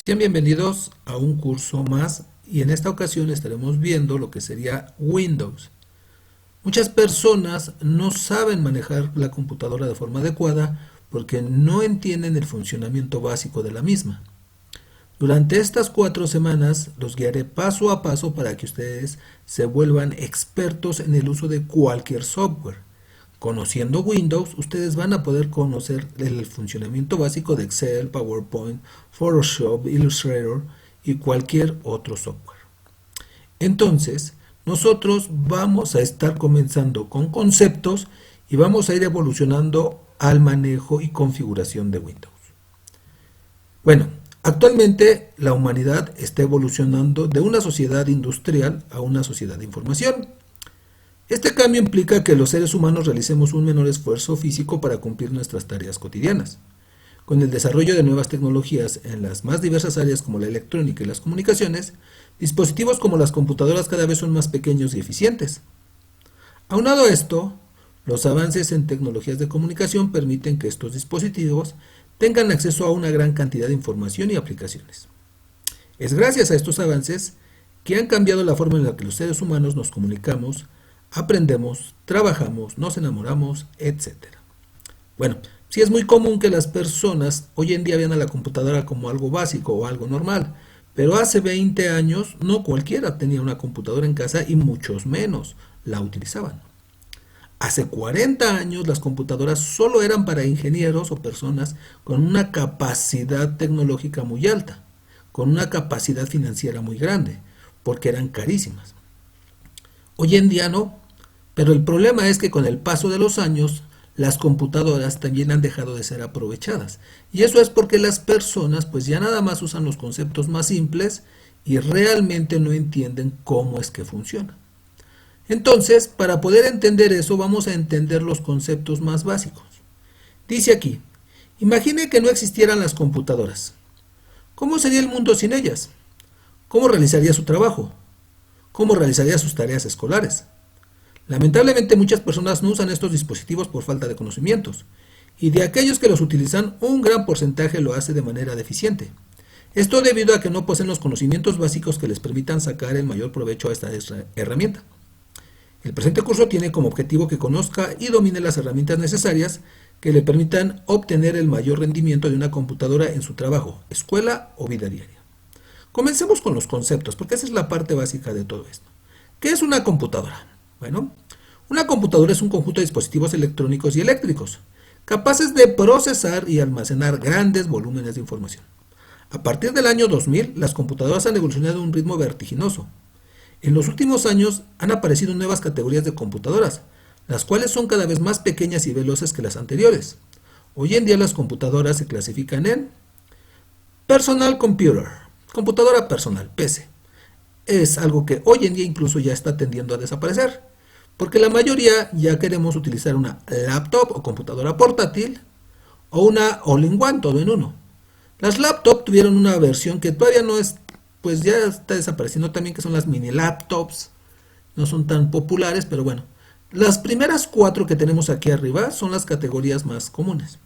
Sean bienvenidos a un curso más y en esta ocasión estaremos viendo lo que sería Windows. Muchas personas no saben manejar la computadora de forma adecuada porque no entienden el funcionamiento básico de la misma. Durante estas 4 semanas los guiaré paso a paso para que ustedes se vuelvan expertos en el uso de cualquier software. Conociendo Windows, ustedes van a poder conocer el funcionamiento básico de Excel, PowerPoint, Photoshop, Illustrator y cualquier otro software. Entonces, nosotros vamos a estar comenzando con conceptos y vamos a ir evolucionando al manejo y configuración de Windows. Bueno, actualmente la humanidad está evolucionando de una sociedad industrial a una sociedad de información. Este cambio implica que los seres humanos realicemos un menor esfuerzo físico para cumplir nuestras tareas cotidianas. Con el desarrollo de nuevas tecnologías en las más diversas áreas como la electrónica y las comunicaciones, dispositivos como las computadoras cada vez son más pequeños y eficientes. Aunado a esto, los avances en tecnologías de comunicación permiten que estos dispositivos tengan acceso a una gran cantidad de información y aplicaciones. Es gracias a estos avances que han cambiado la forma en la que los seres humanos nos comunicamos, aprendemos, trabajamos, nos enamoramos, etc. Bueno, sí es muy común que las personas hoy en día vean a la computadora como algo básico o algo normal, pero hace 20 años no cualquiera tenía una computadora en casa y muchos menos la utilizaban. Hace 40 años las computadoras solo eran para ingenieros o personas con una capacidad tecnológica muy alta, con una capacidad financiera muy grande, porque eran carísimas. Hoy en día no, pero el problema es que con el paso de los años, las computadoras también han dejado de ser aprovechadas. Y eso es porque las personas pues ya nada más usan los conceptos más simples y realmente no entienden cómo es que funciona. Entonces, para poder entender eso, vamos a entender los conceptos más básicos. Dice aquí, imagine que no existieran las computadoras. ¿Cómo sería el mundo sin ellas? ¿Cómo realizaría su trabajo? ¿Cómo realizaría sus tareas escolares? Lamentablemente muchas personas no usan estos dispositivos por falta de conocimientos, y de aquellos que los utilizan un gran porcentaje lo hace de manera deficiente. Esto debido a que no poseen los conocimientos básicos que les permitan sacar el mayor provecho a esta herramienta. El presente curso tiene como objetivo que conozca y domine las herramientas necesarias que le permitan obtener el mayor rendimiento de una computadora en su trabajo, escuela o vida diaria. Comencemos con los conceptos, porque esa es la parte básica de todo esto. ¿Qué es una computadora? Bueno, una computadora es un conjunto de dispositivos electrónicos y eléctricos, capaces de procesar y almacenar grandes volúmenes de información. A partir del año 2000, las computadoras han evolucionado a un ritmo vertiginoso. En los últimos años han aparecido nuevas categorías de computadoras, las cuales son cada vez más pequeñas y veloces que las anteriores. Hoy en día las computadoras se clasifican en Personal Computer, computadora personal, PC. Es algo que hoy en día incluso ya está tendiendo a desaparecer, porque la mayoría ya queremos utilizar una laptop o computadora portátil o una all-in-one, todo en uno. Las laptops tuvieron una versión que todavía no es, pues ya está desapareciendo también, que son las mini laptops. No son tan populares, pero bueno. Las primeras 4 que tenemos aquí arriba son las categorías más comunes.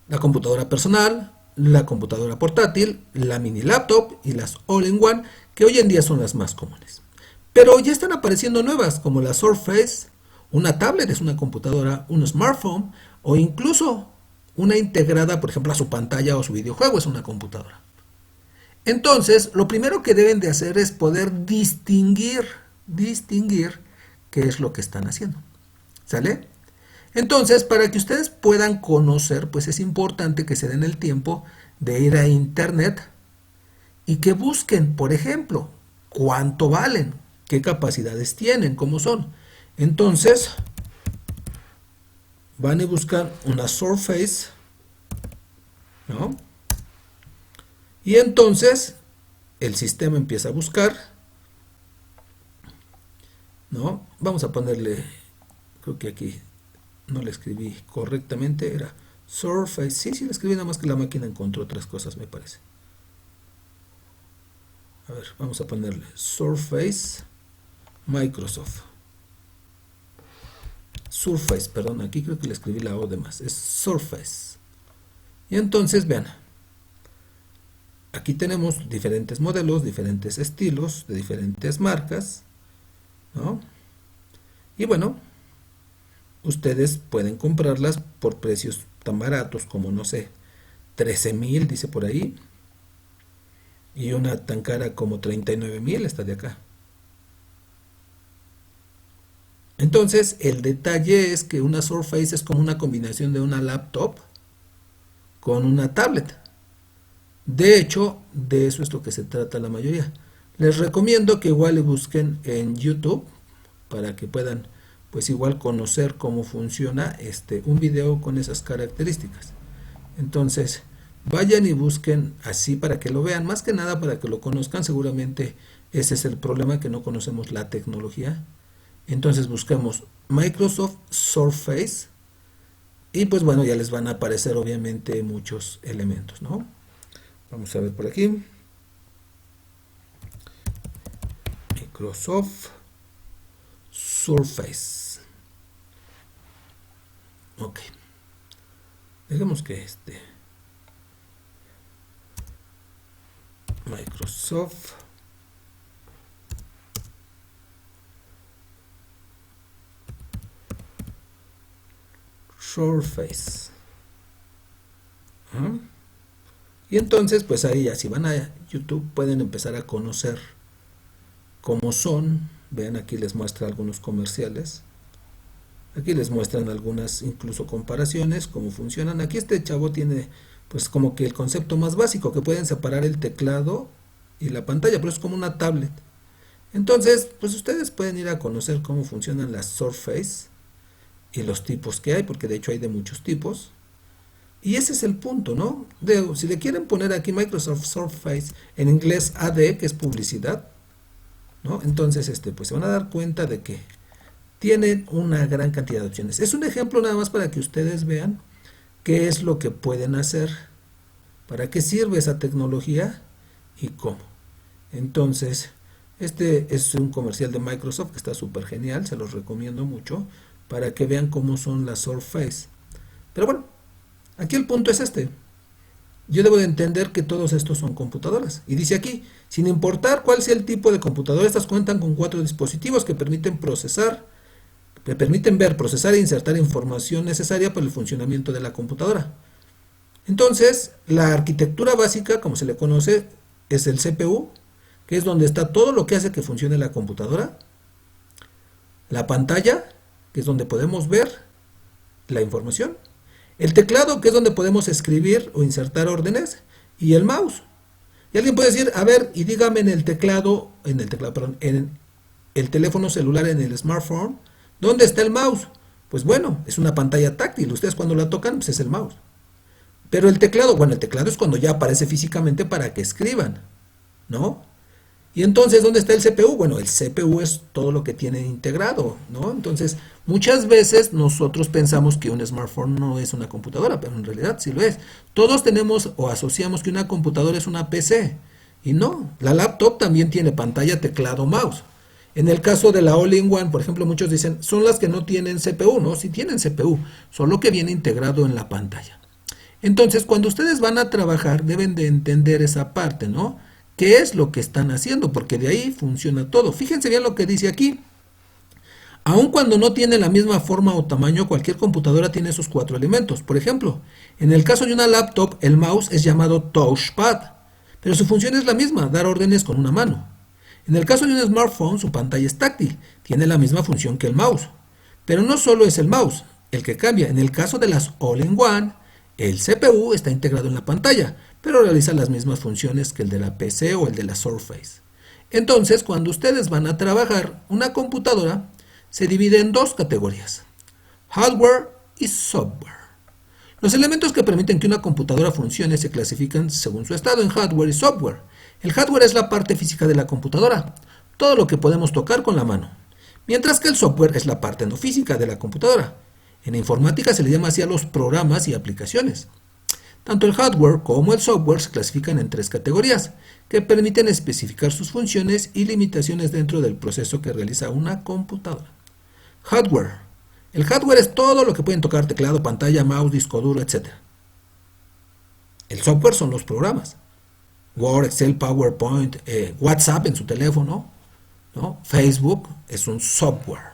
La computadora personal, la computadora portátil, la mini laptop y las all-in-one, que hoy en día son las más comunes. Pero ya están apareciendo nuevas, como la Surface, una tablet es una computadora, un smartphone, o incluso una integrada, por ejemplo, a su pantalla o su videojuego es una computadora. Entonces, lo primero que deben de hacer es poder distinguir qué es lo que están haciendo. ¿Sale? Entonces, para que ustedes puedan conocer, pues es importante que se den el tiempo de ir a internet y que busquen, por ejemplo, cuánto valen, qué capacidades tienen, cómo son. Entonces, van y buscan una Surface, ¿no? Y entonces, el sistema empieza a buscar, ¿no? Vamos a ponerle, creo que aquí no le escribí correctamente, era Surface, sí, le escribí, nada más que la máquina encontró otras cosas, me parece. A ver, vamos a ponerle Surface Microsoft. Surface, perdón, aquí creo que le escribí la O de más, es Surface. Y entonces, vean, aquí tenemos diferentes modelos, diferentes estilos, de diferentes marcas, ¿no? Y bueno, ustedes pueden comprarlas por precios tan baratos como, no sé, 13,000, dice por ahí, y una tan cara como 39,000, esta de acá. Entonces, el detalle es que una Surface es como una combinación de una laptop con una tablet. De hecho, de eso es lo que se trata la mayoría. Les recomiendo que igual le busquen en YouTube para que puedan, pues igual conocer cómo funciona un video con esas características. Entonces, vayan y busquen así para que lo vean, más que nada para que lo conozcan. Seguramente ese es el problema, que no conocemos la tecnología. Entonces buscamos Microsoft Surface y pues bueno, ya les van a aparecer obviamente muchos elementos, ¿no? Vamos a ver por aquí. Microsoft Surface. Ok. Digamos que Microsoft Surface. Y entonces, pues ahí ya, si van a YouTube, pueden empezar a conocer cómo son. Vean, aquí les muestra algunos comerciales. Aquí les muestran algunas incluso comparaciones, cómo funcionan. Aquí este chavo tiene pues como que el concepto más básico, que pueden separar el teclado y la pantalla, pero es como una tablet. Entonces, pues ustedes pueden ir a conocer cómo funcionan las Surface y los tipos que hay, porque de hecho hay de muchos tipos. Y ese es el punto, ¿no? Si le quieren poner aquí Microsoft Surface, en inglés AD, que es publicidad, ¿no? Entonces, pues se van a dar cuenta de que tienen una gran cantidad de opciones. Es un ejemplo nada más para que ustedes vean qué es lo que pueden hacer, para qué sirve esa tecnología y cómo. Entonces, este es un comercial de Microsoft que está súper genial, se los recomiendo mucho, para que vean cómo son las Surface. Pero bueno, aquí el punto es yo debo de entender que todos estos son computadoras. Y dice aquí, sin importar cuál sea el tipo de computadora, estas cuentan con 4 dispositivos que permiten ver, procesar e insertar información necesaria para el funcionamiento de la computadora. Entonces, la arquitectura básica, como se le conoce, es el CPU, que es donde está todo lo que hace que funcione la computadora. La pantalla, que es donde podemos ver la información. El teclado, que es donde podemos escribir o insertar órdenes. Y el mouse. Y alguien puede decir, a ver, y dígame en el teléfono celular, en el smartphone, ¿dónde está el mouse? Pues bueno, es una pantalla táctil. Ustedes cuando la tocan, pues es el mouse. Pero el teclado, bueno, el teclado es cuando ya aparece físicamente para que escriban, ¿no? Y entonces, ¿dónde está el CPU? Bueno, el CPU es todo lo que tiene integrado, ¿no? Entonces, muchas veces nosotros pensamos que un smartphone no es una computadora, pero en realidad sí lo es. Todos tenemos o asociamos que una computadora es una PC, y no, la laptop también tiene pantalla, teclado, mouse. En el caso de la All-in-One, por ejemplo, muchos dicen, son las que no tienen CPU, ¿no? Sí tienen CPU, solo que viene integrado en la pantalla. Entonces, cuando ustedes van a trabajar, deben de entender esa parte, ¿no? ¿Qué es lo que están haciendo? Porque de ahí funciona todo. Fíjense bien lo que dice aquí. Aun cuando no tiene la misma forma o tamaño, cualquier computadora tiene esos 4 elementos. Por ejemplo, en el caso de una laptop, el mouse es llamado touchpad, pero su función es la misma, dar órdenes con una mano. En el caso de un smartphone, su pantalla es táctil, tiene la misma función que el mouse. Pero no solo es el mouse el que cambia. En el caso de las All-in-One, el CPU está integrado en la pantalla, pero realiza las mismas funciones que el de la PC o el de la Surface. Entonces, cuando ustedes van a trabajar, una computadora se divide en 2 categorías, hardware y software. Los elementos que permiten que una computadora funcione se clasifican según su estado en hardware y software. El hardware es la parte física de la computadora, todo lo que podemos tocar con la mano, mientras que el software es la parte no física de la computadora. En la informática se le llama así a los programas y aplicaciones. Tanto el hardware como el software se clasifican en 3 categorías, que permiten especificar sus funciones y limitaciones dentro del proceso que realiza una computadora. Hardware. El hardware es todo lo que pueden tocar: teclado, pantalla, mouse, disco duro, etc. El software son los programas. Word, Excel, PowerPoint, WhatsApp en su teléfono, ¿no? Facebook es un software.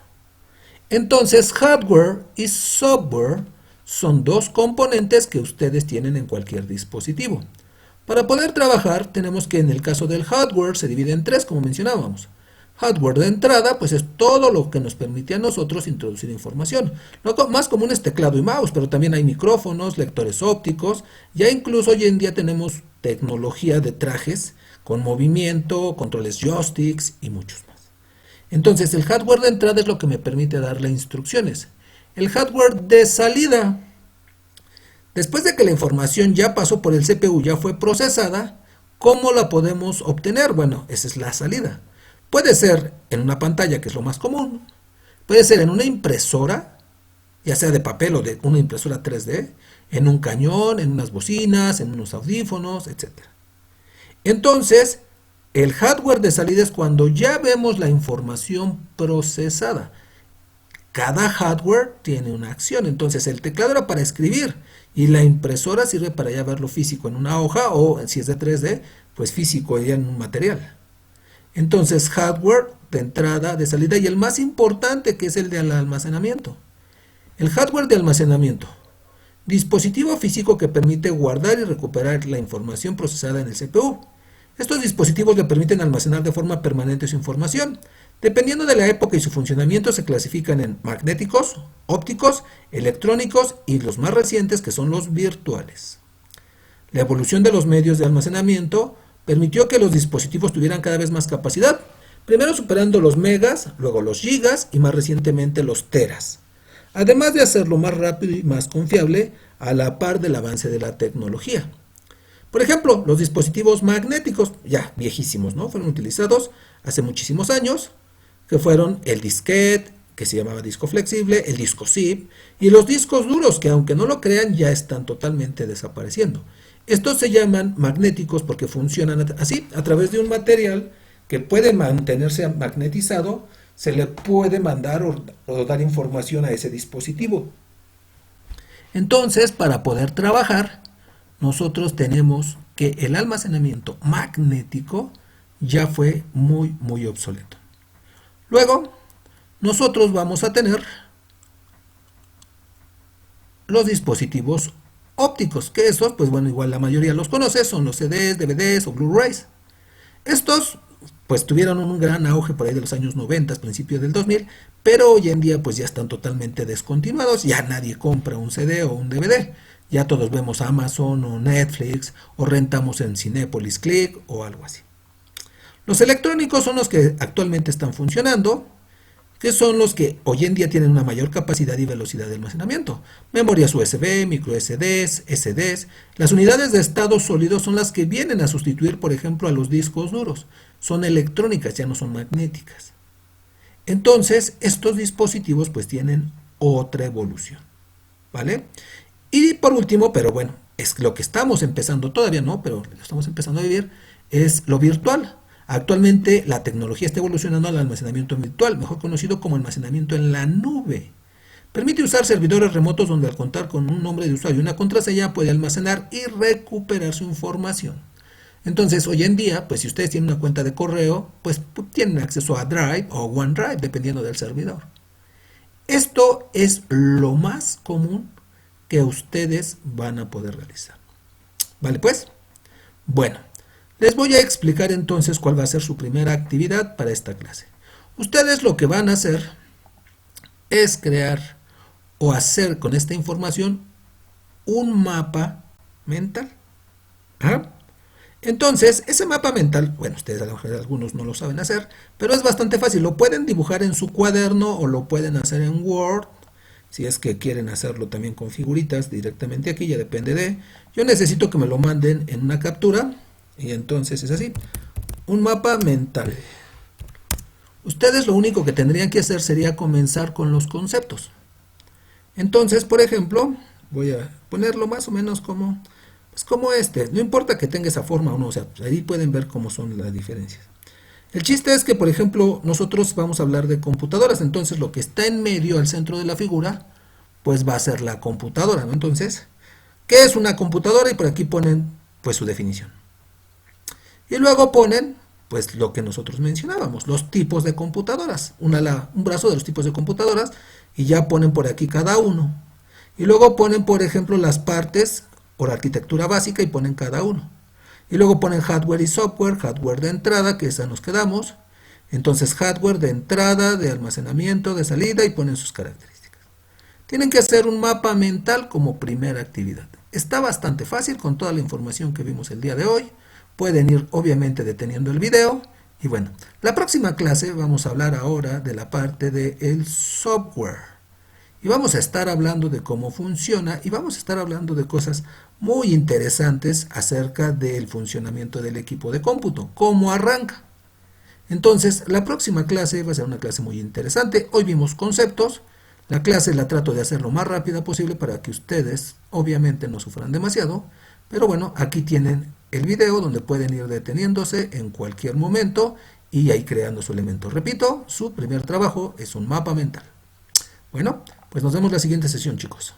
Entonces, hardware y software son dos componentes que ustedes tienen en cualquier dispositivo. Para poder trabajar, tenemos que en el caso del hardware se divide en tres, como mencionábamos. Hardware de entrada, pues es todo lo que nos permite a nosotros introducir información. Lo más común es teclado y mouse, pero también hay micrófonos, lectores ópticos. Ya incluso hoy en día tenemos tecnología de trajes con movimiento, controles joysticks y muchos más. Entonces, el hardware de entrada es lo que me permite darle instrucciones. El hardware de salida, después de que la información ya pasó por el CPU, ya fue procesada, ¿cómo la podemos obtener? Bueno, esa es la salida. Puede ser en una pantalla, que es lo más común. Puede ser en una impresora, ya sea de papel o de una impresora 3D, en un cañón, en unas bocinas, en unos audífonos, etc. Entonces, el hardware de salida es cuando ya vemos la información procesada. Cada hardware tiene una acción. Entonces, el teclado era para escribir y la impresora sirve para ya verlo físico en una hoja o, si es de 3D, pues físico ya en un material. Entonces, hardware de entrada, de salida y el más importante, que es el de almacenamiento. El hardware de almacenamiento. Dispositivo físico que permite guardar y recuperar la información procesada en el CPU. Estos dispositivos le permiten almacenar de forma permanente su información. Dependiendo de la época y su funcionamiento, se clasifican en magnéticos, ópticos, electrónicos y los más recientes, que son los virtuales. La evolución de los medios de almacenamiento permitió que los dispositivos tuvieran cada vez más capacidad, primero superando los megas, luego los gigas y más recientemente los teras, además de hacerlo más rápido y más confiable a la par del avance de la tecnología. Por ejemplo, los dispositivos magnéticos, ya viejísimos, ¿no? Fueron utilizados hace muchísimos años, que fueron el disquete, que se llamaba disco flexible, el disco zip, y los discos duros, que aunque no lo crean, ya están totalmente desapareciendo. Estos se llaman magnéticos porque funcionan así, a través de un material que puede mantenerse magnetizado, se le puede mandar o dar información a ese dispositivo. Entonces, para poder trabajar, nosotros tenemos que el almacenamiento magnético ya fue muy obsoleto. Luego, nosotros vamos a tener los dispositivos ópticos, que estos, pues bueno, igual la mayoría los conoce, son los CDs, DVDs o Blu-rays. Estos, pues tuvieron un gran auge por ahí de los años 90, principios del 2000, pero hoy en día pues ya están totalmente descontinuados, ya nadie compra un CD o un DVD, ya todos vemos Amazon o Netflix o rentamos en Cinépolis Click o algo así. Los electrónicos son los que actualmente están funcionando, que son los que hoy en día tienen una mayor capacidad y velocidad de almacenamiento. Memorias USB, micro SDs, SDs. Las unidades de estado sólido son las que vienen a sustituir, por ejemplo, a los discos duros. Son electrónicas, ya no son magnéticas. Entonces, estos dispositivos pues tienen otra evolución, ¿vale? Y por último, pero bueno, es lo que estamos empezando, todavía no, pero lo estamos empezando a vivir, es lo virtual. Actualmente la tecnología está evolucionando al almacenamiento virtual, mejor conocido como almacenamiento en la nube. Permite usar servidores remotos donde al contar con un nombre de usuario y una contraseña puede almacenar y recuperar su información. Entonces, hoy en día, pues si ustedes tienen una cuenta de correo, pues tienen acceso a Drive o OneDrive, dependiendo del servidor. Esto es lo más común que ustedes van a poder realizar. ¿Vale pues? Bueno. Les voy a explicar entonces cuál va a ser su primera actividad para esta clase. Ustedes lo que van a hacer es crear o hacer con esta información un mapa mental. ¿Ah? Entonces, ese mapa mental, bueno, ustedes a lo mejor algunos no lo saben hacer, pero es bastante fácil. Lo pueden dibujar en su cuaderno o lo pueden hacer en Word. Si es que quieren hacerlo también con figuritas directamente aquí, ya depende de... Yo necesito que me lo manden en una captura. Y entonces es así, un mapa mental. Ustedes lo único que tendrían que hacer sería comenzar con los conceptos. Entonces, por ejemplo, voy a ponerlo más o menos como, pues como este. No importa que tenga esa forma o no, o sea, ahí pueden ver cómo son las diferencias. El chiste es que, por ejemplo, nosotros vamos a hablar de computadoras. Entonces, lo que está en medio, al centro de la figura, pues va a ser la computadora, ¿no? Entonces, ¿qué es una computadora? Y por aquí ponen, pues, su definición. Y luego ponen, pues lo que nosotros mencionábamos, los tipos de computadoras, un brazo de los tipos de computadoras, y ya ponen por aquí cada uno. Y luego ponen, por ejemplo, las partes por arquitectura básica y ponen cada uno. Y luego ponen hardware y software, hardware de entrada, que esa nos quedamos. Entonces hardware de entrada, de almacenamiento, de salida y ponen sus características. Tienen que hacer un mapa mental como primera actividad. Está bastante fácil con toda la información que vimos el día de hoy. Pueden ir obviamente deteniendo el video. Y bueno, la próxima clase vamos a hablar ahora de la parte del software. Y vamos a estar hablando de cómo funciona y vamos a estar hablando de cosas muy interesantes acerca del funcionamiento del equipo de cómputo, cómo arranca. Entonces, la próxima clase va a ser una clase muy interesante. Hoy vimos conceptos. La clase la trato de hacer lo más rápida posible para que ustedes, obviamente, no sufran demasiado. Pero bueno, aquí tienen el video donde pueden ir deteniéndose en cualquier momento y ahí creando su elemento. Repito, su primer trabajo es un mapa mental. Bueno, pues nos vemos la siguiente sesión, chicos.